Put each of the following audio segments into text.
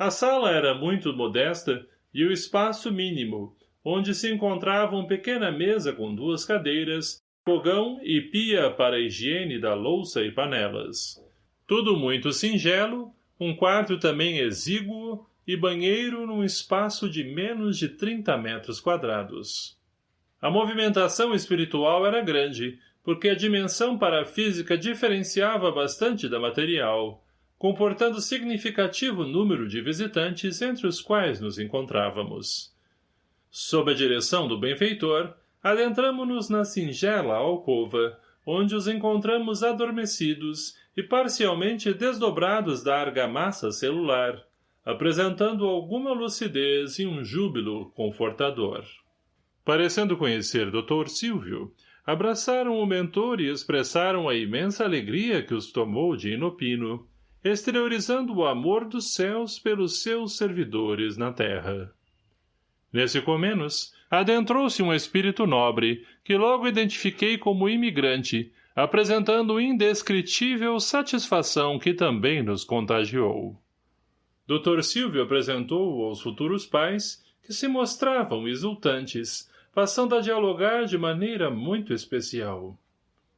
A sala era muito modesta e o espaço mínimo, onde se encontravam pequena mesa com 2 cadeiras, fogão e pia para a higiene da louça e panelas. Tudo muito singelo, um quarto também exíguo e banheiro num espaço de menos de 30 metros quadrados. A movimentação espiritual era grande, porque a dimensão parafísica diferenciava bastante da material, comportando significativo número de visitantes entre os quais nos encontrávamos. Sob a direção do benfeitor, adentramo-nos na singela alcova, onde os encontramos adormecidos e parcialmente desdobrados da argamassa celular, apresentando alguma lucidez e um júbilo confortador. Parecendo conhecer Dr. Silvio, abraçaram o mentor e expressaram a imensa alegria que os tomou de inopino, exteriorizando o amor dos céus pelos seus servidores na terra. Nesse comenos, adentrou-se um espírito nobre, que logo identifiquei como imigrante, apresentando indescritível satisfação que também nos contagiou. Dr. Silvio apresentou-o aos futuros pais, que se mostravam exultantes, passando a dialogar de maneira muito especial.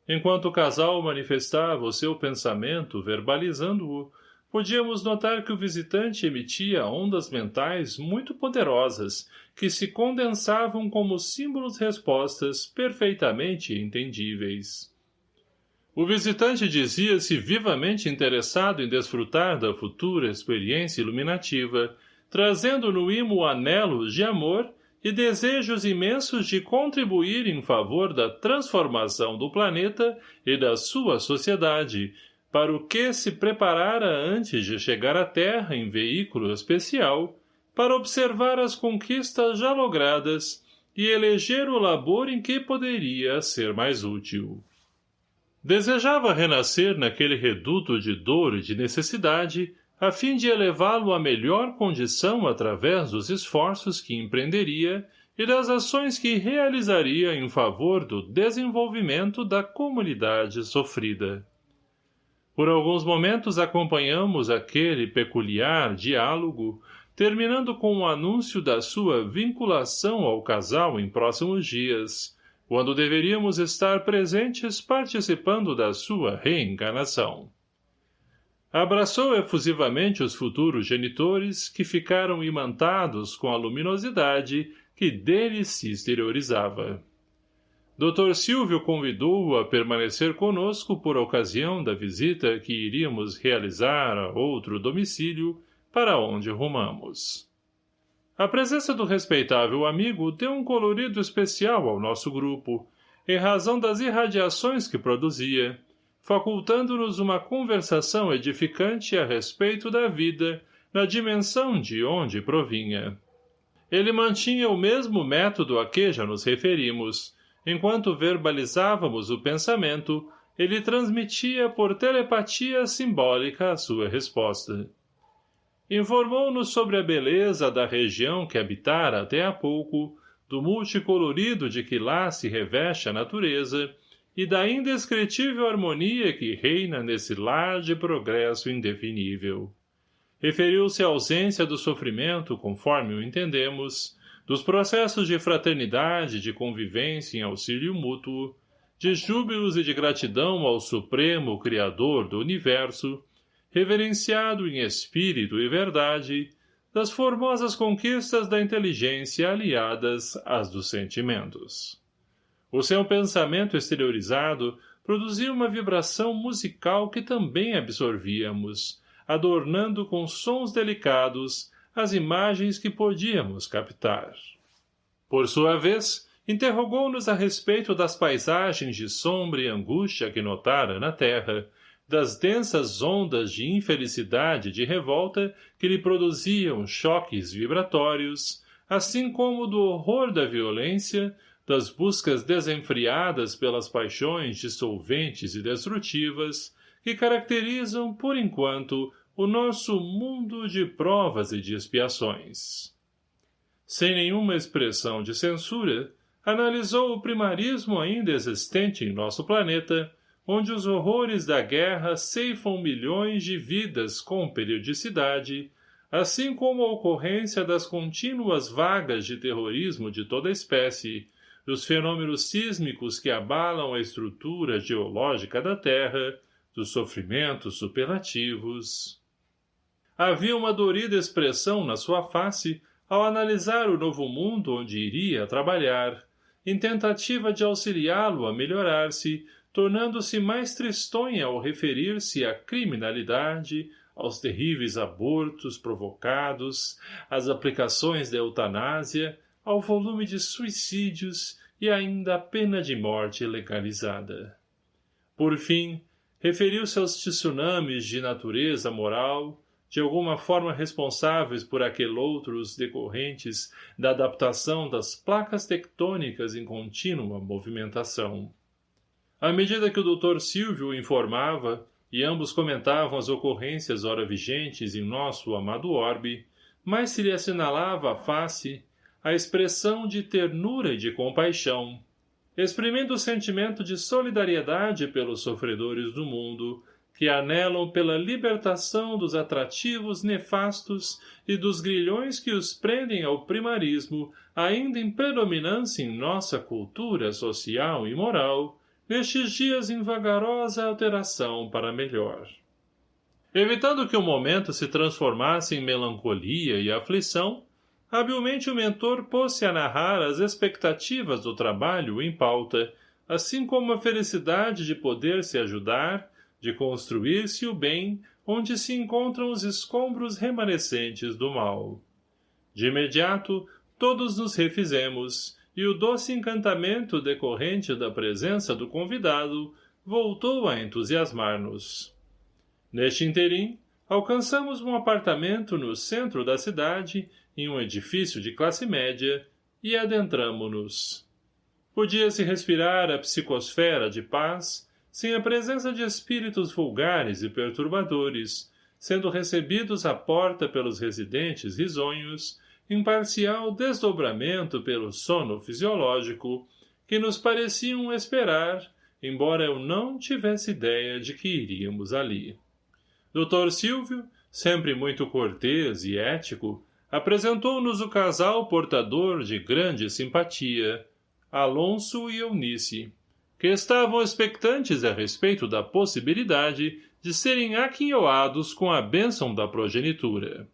Enquanto o casal manifestava o seu pensamento, verbalizando-o, podíamos notar que o visitante emitia ondas mentais muito poderosas, que se condensavam como símbolos-respostas perfeitamente entendíveis. O visitante dizia-se vivamente interessado em desfrutar da futura experiência iluminativa, trazendo no imo anelos de amor e desejos imensos de contribuir em favor da transformação do planeta e da sua sociedade, para o que se preparara antes de chegar à Terra em veículo especial, para observar as conquistas já logradas e eleger o labor em que poderia ser mais útil. Desejava renascer naquele reduto de dor e de necessidade, a fim de elevá-lo à melhor condição através dos esforços que empreenderia e das ações que realizaria em favor do desenvolvimento da comunidade sofrida. Por alguns momentos acompanhamos aquele peculiar diálogo, terminando com o anúncio da sua vinculação ao casal em próximos dias, quando deveríamos estar presentes participando da sua reencarnação. Abraçou efusivamente os futuros genitores, que ficaram imantados com a luminosidade que dele se exteriorizava. Dr. Silvio convidou-o a permanecer conosco por ocasião da visita que iríamos realizar a outro domicílio, para onde rumamos. A presença do respeitável amigo deu um colorido especial ao nosso grupo, em razão das irradiações que produzia, facultando-nos uma conversação edificante a respeito da vida, na dimensão de onde provinha. Ele mantinha o mesmo método a que já nos referimos. Enquanto verbalizávamos o pensamento, ele transmitia por telepatia simbólica a sua resposta. Informou-nos sobre a beleza da região que habitara até há pouco, do multicolorido de que lá se reveste a natureza e da indescritível harmonia que reina nesse lar de progresso indefinível. Referiu-se à ausência do sofrimento, conforme o entendemos, dos processos de fraternidade, de convivência em auxílio mútuo, de júbilos e de gratidão ao Supremo Criador do Universo, reverenciado em espírito e verdade, das formosas conquistas da inteligência aliadas às dos sentimentos. O seu pensamento exteriorizado produzia uma vibração musical que também absorvíamos, adornando com sons delicados as imagens que podíamos captar. Por sua vez, interrogou-nos a respeito das paisagens de sombra e angústia que notara na terra, das densas ondas de infelicidade e de revolta que lhe produziam choques vibratórios, assim como do horror da violência, das buscas desenfreadas pelas paixões dissolventes e destrutivas, que caracterizam, por enquanto, o nosso mundo de provas e de expiações. Sem nenhuma expressão de censura, analisou o primarismo ainda existente em nosso planeta, onde os horrores da guerra ceifam milhões de vidas com periodicidade, assim como a ocorrência das contínuas vagas de terrorismo de toda espécie, dos fenômenos sísmicos que abalam a estrutura geológica da Terra, dos sofrimentos superlativos. Havia uma dorida expressão na sua face ao analisar o novo mundo onde iria trabalhar, em tentativa de auxiliá-lo a melhorar-se, tornando-se mais tristonha ao referir-se à criminalidade, aos terríveis abortos provocados, às aplicações da eutanásia, ao volume de suicídios e ainda à pena de morte legalizada. Por fim, referiu-se aos tsunamis de natureza moral, de alguma forma responsáveis por aqueloutros decorrentes da adaptação das placas tectônicas em contínua movimentação. À medida que o Dr. Silvio o informava, e ambos comentavam as ocorrências ora vigentes em nosso amado orbe, mais se lhe assinalava à face a expressão de ternura e de compaixão, exprimindo o sentimento de solidariedade pelos sofredores do mundo, que anelam pela libertação dos atrativos nefastos e dos grilhões que os prendem ao primarismo, ainda em predominância em nossa cultura social e moral, nestes dias em vagarosa alteração para melhor. Evitando que o momento se transformasse em melancolia e aflição, habilmente o mentor pôs-se a narrar as expectativas do trabalho em pauta, assim como a felicidade de poder se ajudar, de construir-se o bem onde se encontram os escombros remanescentes do mal. De imediato, todos nos refizemos, e o doce encantamento decorrente da presença do convidado voltou a entusiasmar-nos. Neste interim, alcançamos um apartamento no centro da cidade, em um edifício de classe média, e adentramo-nos. Podia-se respirar a psicosfera de paz, sem a presença de espíritos vulgares e perturbadores, sendo recebidos à porta pelos residentes risonhos, em parcial desdobramento pelo sono fisiológico, que nos pareciam esperar, embora eu não tivesse ideia de que iríamos ali. Dr. Silvio, sempre muito cortês e ético, apresentou-nos o casal portador de grande simpatia, Alonso e Eunice, que estavam expectantes a respeito da possibilidade de serem aquinhoados com a bênção da progenitura.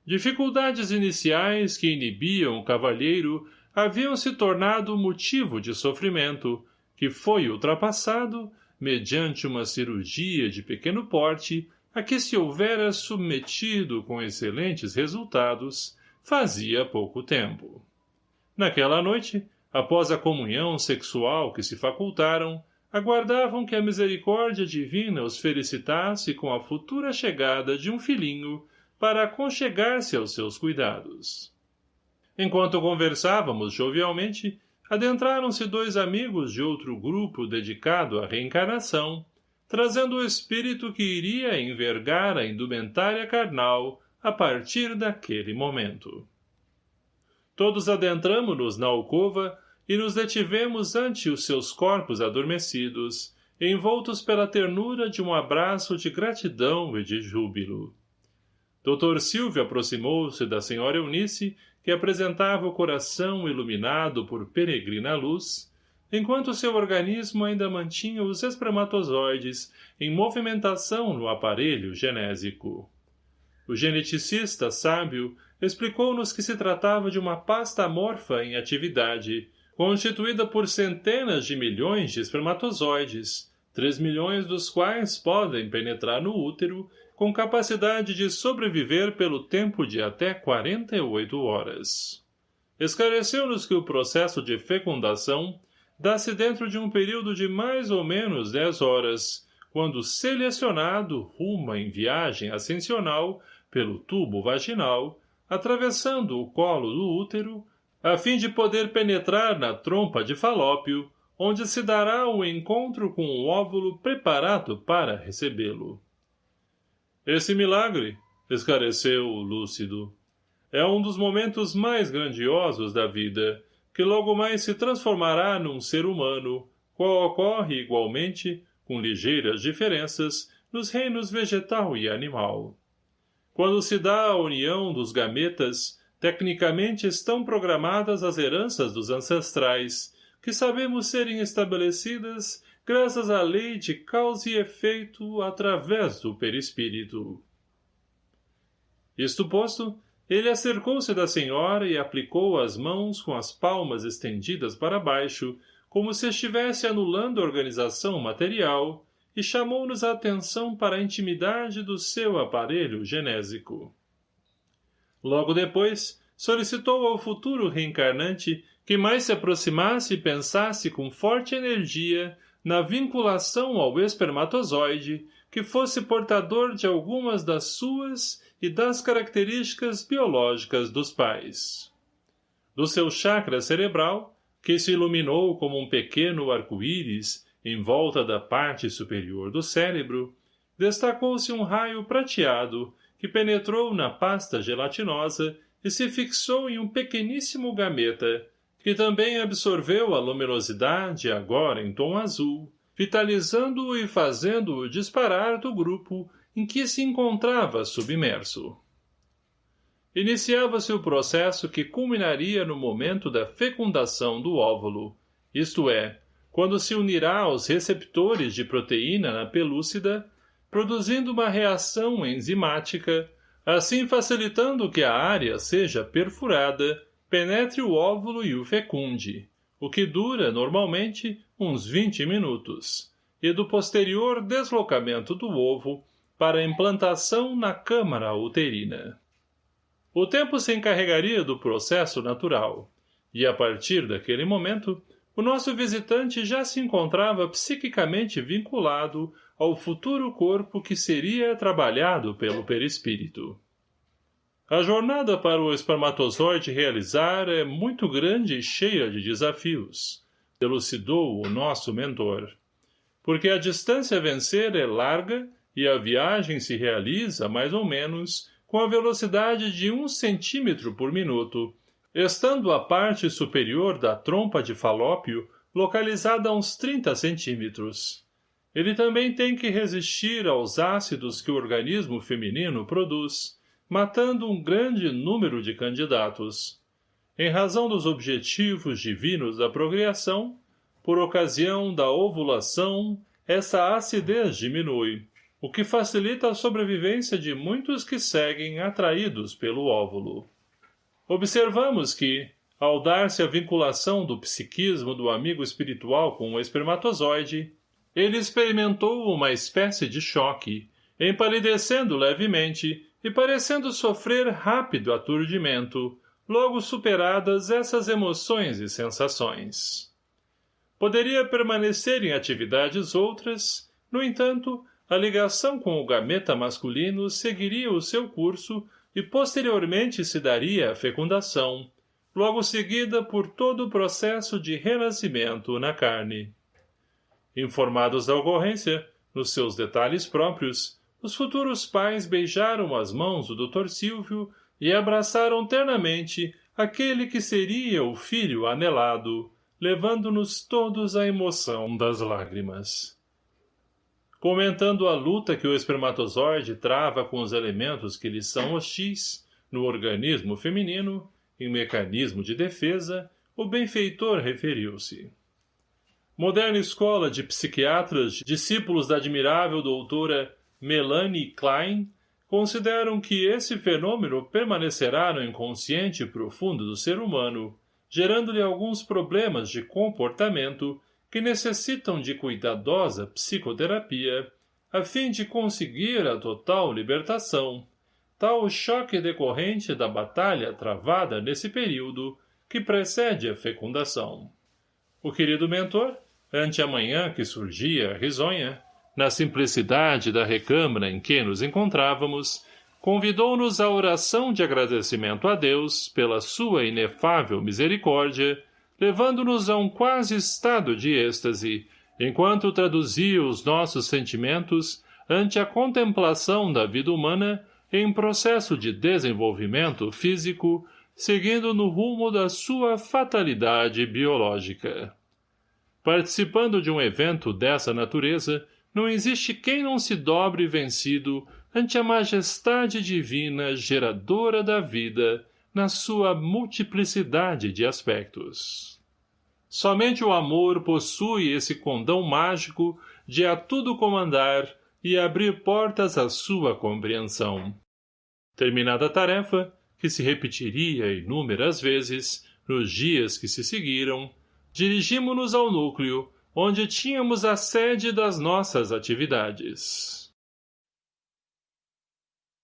Dificuldades iniciais que inibiam o cavalheiro haviam se tornado motivo de sofrimento, que foi ultrapassado, mediante uma cirurgia de pequeno porte, a que se houvera submetido com excelentes resultados, fazia pouco tempo. Naquela noite, após a comunhão sexual que se facultaram, aguardavam que a misericórdia divina os felicitasse com a futura chegada de um filhinho para aconchegar-se aos seus cuidados. Enquanto conversávamos jovialmente, adentraram-se dois amigos de outro grupo dedicado à reencarnação, trazendo o espírito que iria envergar a indumentária carnal a partir daquele momento. Todos adentramo-nos na alcova e nos detivemos ante os seus corpos adormecidos, envoltos pela ternura de um abraço de gratidão e de júbilo. Dr. Silvio aproximou-se da senhora Eunice, que apresentava o coração iluminado por peregrina luz, enquanto seu organismo ainda mantinha os espermatozoides em movimentação no aparelho genésico. O geneticista sábio explicou-nos que se tratava de uma pasta amorfa em atividade, constituída por centenas de milhões de espermatozoides, 3 milhões dos quais podem penetrar no útero, com capacidade de sobreviver pelo tempo de até 48 horas. Esclareceu-nos que o processo de fecundação dá-se dentro de um período de mais ou menos 10 horas, quando selecionado ruma em viagem ascensional pelo tubo vaginal, atravessando o colo do útero, a fim de poder penetrar na trompa de Falópio, onde se dará o encontro com o óvulo preparado para recebê-lo. Esse milagre, esclareceu lúcido, é um dos momentos mais grandiosos da vida, que logo mais se transformará num ser humano, qual ocorre igualmente, com ligeiras diferenças, nos reinos vegetal e animal. Quando se dá a união dos gametas, tecnicamente estão programadas as heranças dos ancestrais, que sabemos serem estabelecidas graças à lei de causa e efeito através do perispírito. Isto posto, ele acercou-se da senhora e aplicou as mãos com as palmas estendidas para baixo, como se estivesse anulando a organização material, e chamou-nos a atenção para a intimidade do seu aparelho genésico. Logo depois, solicitou ao futuro reencarnante que mais se aproximasse e pensasse com forte energia na vinculação ao espermatozoide, que fosse portador de algumas das suas e das características biológicas dos pais. Do seu chakra cerebral, que se iluminou como um pequeno arco-íris em volta da parte superior do cérebro, destacou-se um raio prateado que penetrou na pasta gelatinosa e se fixou em um pequeníssimo gameta, que também absorveu a luminosidade agora em tom azul, vitalizando-o e fazendo-o disparar do grupo em que se encontrava submerso. Iniciava-se o processo que culminaria no momento da fecundação do óvulo, isto é, quando se unirá aos receptores de proteína na pelúcida, produzindo uma reação enzimática, assim facilitando que a área seja perfurada, penetre o óvulo e o fecunde, o que dura, normalmente, uns 20 minutos, e do posterior deslocamento do ovo para a implantação na câmara uterina. O tempo se encarregaria do processo natural, e a partir daquele momento, o nosso visitante já se encontrava psiquicamente vinculado ao futuro corpo que seria trabalhado pelo perispírito. A jornada para o espermatozoide realizar é muito grande e cheia de desafios, elucidou o nosso mentor, porque a distância a vencer é larga e a viagem se realiza, mais ou menos, com a velocidade de 1 centímetro por minuto, estando a parte superior da trompa de Falópio localizada a uns 30 centímetros. Ele também tem que resistir aos ácidos que o organismo feminino produz, matando um grande número de candidatos. Em razão dos objetivos divinos da procriação, por ocasião da ovulação, essa acidez diminui, o que facilita a sobrevivência de muitos que seguem atraídos pelo óvulo. Observamos que, ao dar-se a vinculação do psiquismo do amigo espiritual com o espermatozoide, ele experimentou uma espécie de choque, empalidecendo levemente e parecendo sofrer rápido aturdimento, logo superadas essas emoções e sensações. Poderia permanecer em atividades outras, no entanto, a ligação com o gameta masculino seguiria o seu curso e posteriormente se daria a fecundação, logo seguida por todo o processo de renascimento na carne. Informados da ocorrência, nos seus detalhes próprios, os futuros pais beijaram as mãos do Dr. Silvio e abraçaram ternamente aquele que seria o filho anelado, levando-nos todos à emoção das lágrimas. Comentando a luta que o espermatozoide trava com os elementos que lhe são hostis, no organismo feminino, em mecanismo de defesa, o benfeitor referiu-se. Moderna escola de psiquiatras, discípulos da admirável doutora Melanie Klein, consideram que esse fenômeno permanecerá no inconsciente profundo do ser humano, gerando-lhe alguns problemas de comportamento que necessitam de cuidadosa psicoterapia, a fim de conseguir a total libertação, tal o choque decorrente da batalha travada nesse período que precede a fecundação. O querido mentor, ante a manhã que surgia risonha, na simplicidade da recâmara em que nos encontrávamos, convidou-nos à oração de agradecimento a Deus pela sua inefável misericórdia, levando-nos a um quase estado de êxtase, enquanto traduzia os nossos sentimentos ante a contemplação da vida humana em processo de desenvolvimento físico, seguindo no rumo da sua fatalidade biológica. Participando de um evento dessa natureza, não existe quem não se dobre vencido ante a majestade divina geradora da vida na sua multiplicidade de aspectos. Somente o amor possui esse condão mágico de a tudo comandar e abrir portas à sua compreensão. Terminada a tarefa, que se repetiria inúmeras vezes, nos dias que se seguiram, dirigimo-nos ao núcleo, onde tínhamos a sede das nossas atividades.